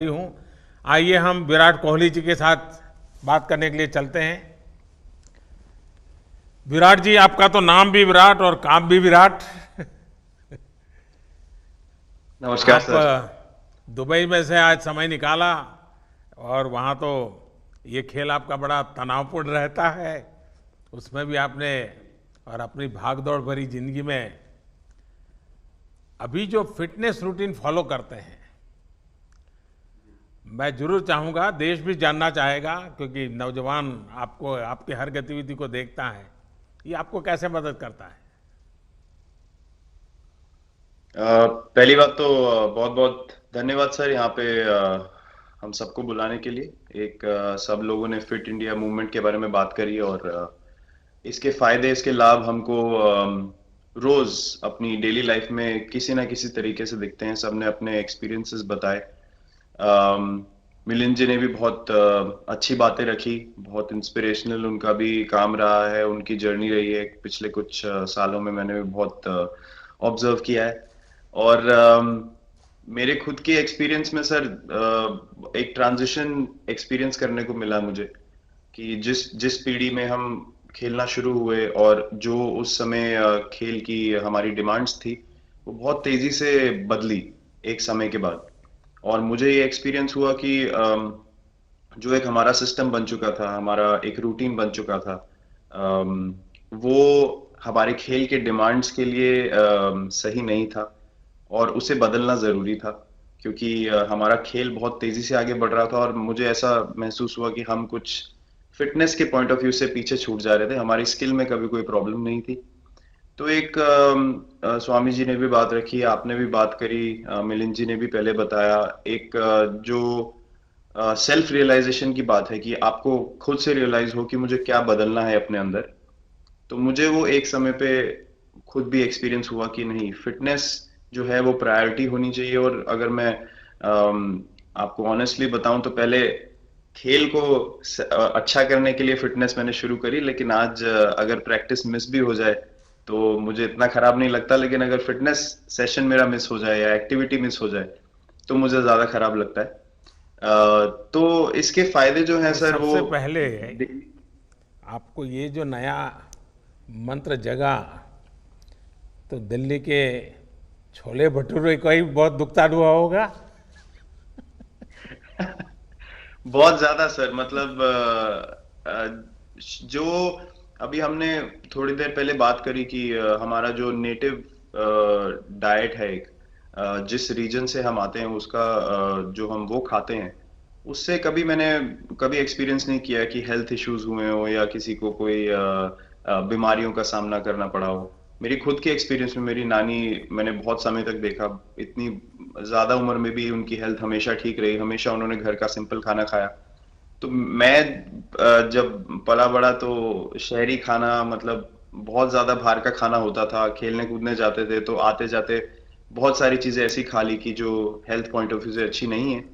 हूँ। आइए हम विराट कोहली जी के साथ बात करने के लिए चलते हैं। विराट जी, आपका तो नाम भी विराट और काम भी विराट। नमस्कार आप सर। दुबई में से आज समय निकाला और वहाँ तो ये खेल आपका बड़ा तनावपूर्ण रहता है। उसमें भी आपने और अपनी भागदौड़ भरी जिंदगी में अभी जो फिटनेस रूटीन फॉलो करते हैं, मैं जरूर चाहूंगा, देश भी जानना चाहेगा, क्योंकि नौजवान आपको आपकी हर गतिविधि को देखता है। ये आपको कैसे मदद करता है? पहली बात तो बहुत बहुत धन्यवाद सर यहाँ पे हम सबको बुलाने के लिए। सब लोगों ने फिट इंडिया मूवमेंट के बारे में बात करी और इसके फायदे इसके लाभ हमको रोज अपनी डेली लाइफ में किसी ना किसी तरीके से दिखते हैं। सबने अपने एक्सपीरियंसेस बताए। अम, मिलिंद जी ने भी बहुत अच्छी बातें रखी। बहुत इंस्पिरेशनल उनका भी काम रहा है, उनकी जर्नी रही है। पिछले कुछ सालों में मैंने भी बहुत ऑब्जर्व किया है। और मेरे खुद के एक्सपीरियंस में सर एक ट्रांजिशन एक्सपीरियंस करने को मिला मुझे कि जिस जिस पीढ़ी में हम खेलना शुरू हुए और जो उस समय खेल की हमारी डिमांड्स थी, वो बहुत तेजी से बदली एक समय के बाद। और मुझे ये एक्सपीरियंस हुआ कि जो एक हमारा सिस्टम बन चुका था, हमारा एक रूटीन बन चुका था, वो हमारे खेल के डिमांड्स के लिए सही नहीं था और उसे बदलना ज़रूरी था। क्योंकि हमारा खेल बहुत तेज़ी से आगे बढ़ रहा था और मुझे ऐसा महसूस हुआ कि हम कुछ फिटनेस के पॉइंट ऑफ व्यू से पीछे छूट जा रहे थे। हमारी स्किल में कभी कोई प्रॉब्लम नहीं थी। तो स्वामी जी ने भी बात रखी, आपने भी बात करी, मिलिंद जी ने भी पहले बताया। एक जो सेल्फ रियलाइजेशन की बात है कि आपको खुद से रियलाइज हो कि मुझे क्या बदलना है अपने अंदर। तो मुझे वो एक समय पे खुद भी एक्सपीरियंस हुआ कि नहीं, फिटनेस जो है वो प्रायोरिटी होनी चाहिए। और अगर मैं आपको ऑनेस्टली बताऊं तो पहले खेल को अच्छा करने के लिए फिटनेस मैंने शुरू करी, लेकिन आज अगर प्रैक्टिस मिस भी हो जाए तो मुझे इतना खराब नहीं लगता। लेकिन अगर फिटनेस सेशन मेरा मिस हो जाए या एक्टिविटी मिस हो जाए तो मुझे ज्यादा खराब लगता है। तो इसके फायदे जो हैं तो सर वो सबसे पहले आपको ये जो नया मंत्र जगा, तो दिल्ली के छोले भटूरे का ही बहुत दुखता हुआ होगा। बहुत ज्यादा सर। मतलब जो अभी हमने थोड़ी देर पहले बात करी कि हमारा जो नेटिव डाइट है, एक जिस रीजन से हम आते हैं उसका जो हम वो खाते हैं, उससे मैंने कभी एक्सपीरियंस नहीं किया कि हेल्थ इश्यूज हुए हो या किसी को कोई बीमारियों का सामना करना पड़ा हो। मेरी खुद के एक्सपीरियंस में मेरी नानी, मैंने बहुत समय तक देखा, इतनी ज्यादा उम्र में भी उनकी हेल्थ हमेशा ठीक रही। हमेशा उन्होंने घर का सिंपल खाना खाया। तो मैं जब पला बड़ा तो शहरी खाना, मतलब बहुत ज्यादा बाहर का खाना होता था। खेलने कूदने जाते थे तो आते जाते बहुत सारी चीजें ऐसी खा ली कि जो हेल्थ पॉइंट ऑफ व्यू से अच्छी नहीं है।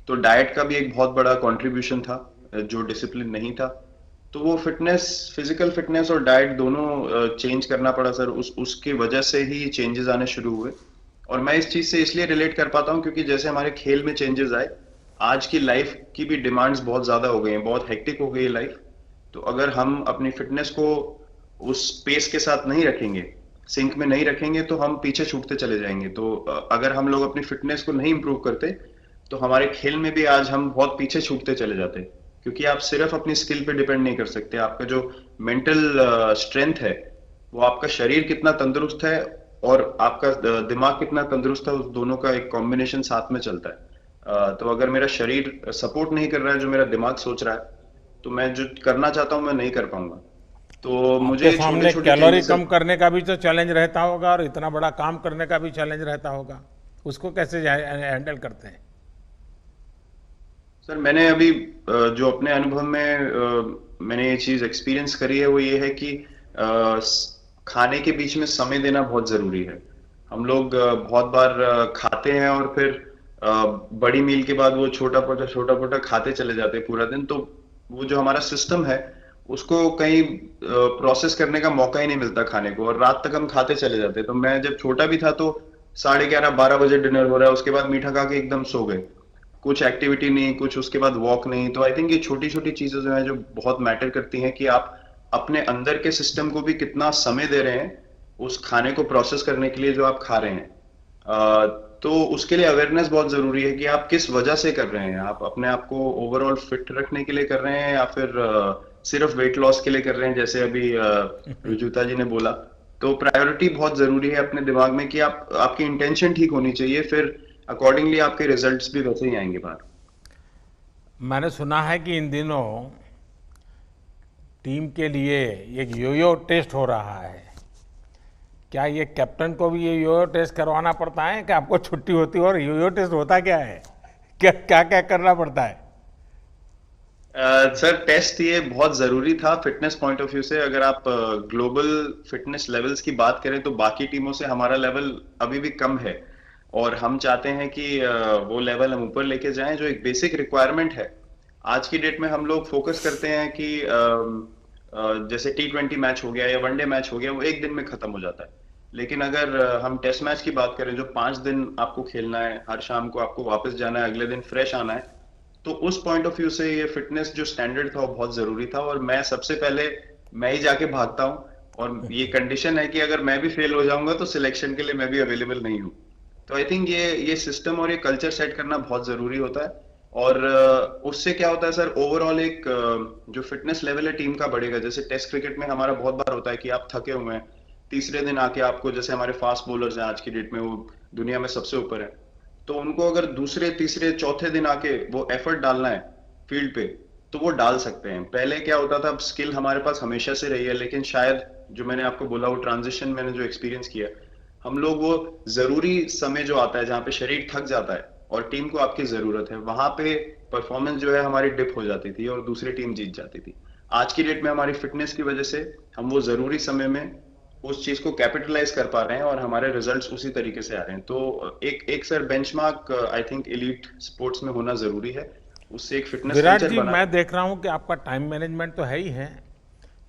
तो डाइट का भी एक बहुत बड़ा कंट्रीब्यूशन था, जो डिसिप्लिन नहीं था। तो वो फिटनेस, फिजिकल फिटनेस और डाइट दोनों चेंज करना पड़ा सर। उसकी वजह से ही चेंजेस आने शुरू हुए। और मैं इस चीज से इसलिए रिलेट कर पाता हूँ क्योंकि जैसे हमारे खेल में चेंजेस आए, आज की लाइफ की भी डिमांड्स बहुत ज्यादा हो गई हैं, बहुत हेक्टिक हो गई है लाइफ। तो अगर हम अपनी फिटनेस को उस पेस के साथ नहीं रखेंगे, सिंक में नहीं रखेंगे, तो हम पीछे छूटते चले जाएंगे। तो अगर हम लोग अपनी फिटनेस को नहीं इंप्रूव करते तो हमारे खेल में भी आज हम बहुत पीछे छूटते चले जाते। क्योंकि आप सिर्फ अपनी स्किल पे डिपेंड नहीं कर सकते। आपका जो मेंटल स्ट्रेंथ है, वो आपका शरीर कितना तंदुरुस्त है और आपका दिमाग कितना तंदुरुस्त है, उस दोनों का एक कॉम्बिनेशन साथ में चलता है। तो अगर मेरा शरीर सपोर्ट नहीं कर रहा है जो मेरा दिमाग सोच रहा है, तो मैं जो करना चाहता हूँ मैं नहीं कर पाऊंगा। तो आपके मुझे छोटे सामने छोटे कैलोरी चेंजेस। कम करने का भी तो चैलेंज रहता होगा और इतना बड़ा काम करने का भी चैलेंज रहता होगा। उसको कैसे हैंडल करते हैं? सर मैंने अभी जो अपने अनुभव में मैंने ये चीज एक्सपीरियंस करी है, वो ये है कि खाने के बीच में समय देना बहुत जरूरी है। हम लोग बहुत बार खाते हैं और फिर बड़ी मील के बाद वो छोटा पोटा खाते चले जाते हैं पूरा दिन। तो वो जो हमारा सिस्टम है, उसको कहीं प्रोसेस करने का मौका ही नहीं मिलता खाने को, और रात तक हम खाते चले जाते हैं। तो मैं जब छोटा भी था तो 11:30 12 बजे डिनर हो रहा है, उसके बाद मीठा खा के एकदम सो गए। कुछ एक्टिविटी नहीं, कुछ उसके बाद वॉक नहीं। तो आई थिंक ये छोटी छोटी चीजें जो है जो बहुत मैटर करती हैं कि आप अपने अंदर के सिस्टम को भी कितना समय दे रहे हैं उस खाने को प्रोसेस करने के लिए जो आप खा रहे हैं। तो उसके लिए अवेयरनेस बहुत जरूरी है कि आप किस वजह से कर रहे हैं। आप अपने आप को ओवरऑल फिट रखने के लिए कर रहे हैं या फिर सिर्फ वेट लॉस के लिए कर रहे हैं, जैसे अभी रुजुता जी ने बोला। तो प्रायोरिटी बहुत जरूरी है अपने दिमाग में कि आप आपकी इंटेंशन ठीक होनी चाहिए, फिर अकॉर्डिंगली आपके रिजल्ट्स भी वैसे ही आएंगे बाहर। मैंने सुना है कि इन दिनों टीम के लिए एक योयो टेस्ट हो रहा है। क्या ये कैप्टन को भी ये योयो टेस्ट करवाना पड़ता है कि आपको छुट्टी होती है? और योयो टेस्ट होता क्या है, क्या क्या क्या करना पड़ता है? सर टेस्ट ये बहुत जरूरी था फिटनेस पॉइंट ऑफ व्यू से। अगर आप ग्लोबल फिटनेस लेवल्स की बात करें तो बाकी टीमों से हमारा लेवल अभी भी कम है, और हम चाहते हैं कि वो लेवल हम ऊपर लेके जाएं जो एक बेसिक रिक्वायरमेंट है। आज की डेट में हम लोग फोकस करते हैं कि जैसे T20 मैच हो गया या वनडे मैच हो गया, वो एक दिन में खत्म हो जाता है। लेकिन अगर हम टेस्ट मैच की बात करें जो 5 दिन आपको खेलना है, हर शाम को आपको वापस जाना है, अगले दिन फ्रेश आना है, तो उस पॉइंट ऑफ व्यू से ये फिटनेस जो स्टैंडर्ड था वो बहुत जरूरी था। और मैं सबसे पहले मैं ही जाके भागता हूँ, और ये कंडीशन है कि अगर मैं भी फेल हो जाऊंगा तो सिलेक्शन के लिए मैं भी अवेलेबल नहीं हूँ। तो आई थिंक ये सिस्टम और ये कल्चर सेट करना बहुत जरूरी होता है। और उससे क्या होता है सर, ओवरऑल एक जो फिटनेस लेवल है टीम का बढ़ेगा। जैसे टेस्ट क्रिकेट में हमारा बहुत बार होता है कि आप थके हुए हैं, तीसरे दिन आके आपको, जैसे हमारे फास्ट बॉलर्स हैं आज की डेट में, वो दुनिया में सबसे ऊपर है, तो उनको अगर दूसरे तीसरे चौथे दिन आके वो एफर्ट डालना है फील्ड पे, तो वो डाल सकते हैं। पहले क्या होता था, स्किल हमारे पास हमेशा से रही है, लेकिन शायद जो मैंने आपको बोला वो ट्रांजिशन मैंने जो एक्सपीरियंस किया, हम लोग वो जरूरी समय जो आता है जहाँ पे शरीर थक जाता है और टीम को आपकी जरूरत है, वहां पे परफॉर्मेंस जो है हमारी डिप हो जाती थी और दूसरी टीम जीत जाती थी। आज की डेट में हमारी फिटनेस की वजह से हम वो जरूरी समय में उस चीज को कैपिटलाइज कर पा रहे हैं और हमारे रिजल्ट्स उसी तरीके से आ रहे हैं। तो एक एक sir benchmark I think elite sports में होना जरूरी है, उससे एक फिटनेस विराट कल्चर जी, बना। मैं देख रहा हूँ कि आपका टाइम मैनेजमेंट तो है ही है,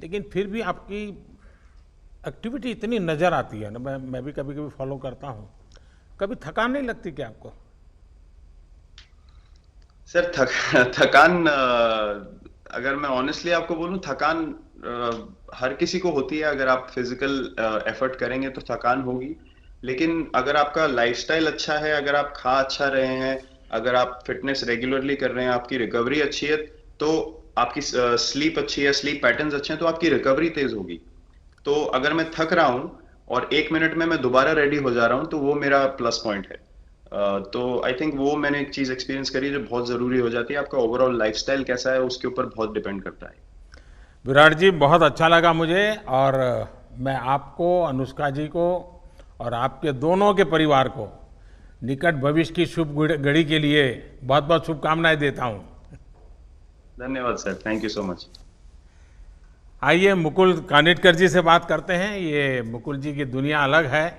लेकिन फिर भी आपकी एक्टिविटी इतनी नज़र आती है ना, मैं भी कभी कभी फॉलो करता हूँ। कभी थकान नहीं लगती क्या आपको? सर थकान अगर मैं ऑनेस्टली आपको बोलूं, थकान हर किसी को होती है। अगर आप फिजिकल एफर्ट करेंगे तो थकान होगी, लेकिन अगर आपका लाइफस्टाइल अच्छा है, अगर आप खा अच्छा रहे हैं, अगर आप फिटनेस रेगुलरली कर रहे हैं, आपकी रिकवरी अच्छी है, तो आपकी स्लीप अच्छी है, स्लीप पैटर्न्स अच्छे हैं, तो आपकी रिकवरी तेज होगी। तो अगर मैं थक रहा हूं और 1 मिनट में मैं दोबारा रेडी हो जा रहा हूं, तो वो मेरा प्लस पॉइंट है। तो आई थिंक वो मैंने एक चीज एक्सपीरियंस करी जो बहुत जरूरी हो जाती है। आपका ओवरऑल लाइफस्टाइल कैसा है उसके ऊपर बहुत डिपेंड करता है। विराट जी, बहुत अच्छा लगा मुझे। और मैं आपको, अनुष्का जी को और आपके दोनों के परिवार को निकट भविष्य की शुभ घड़ी के लिए बहुत बहुत शुभकामनाएं देता हूं। धन्यवाद sir, thank you so much. आइए मुकुल कानिटकर जी से बात करते हैं। ये मुकुल जी की दुनिया अलग है।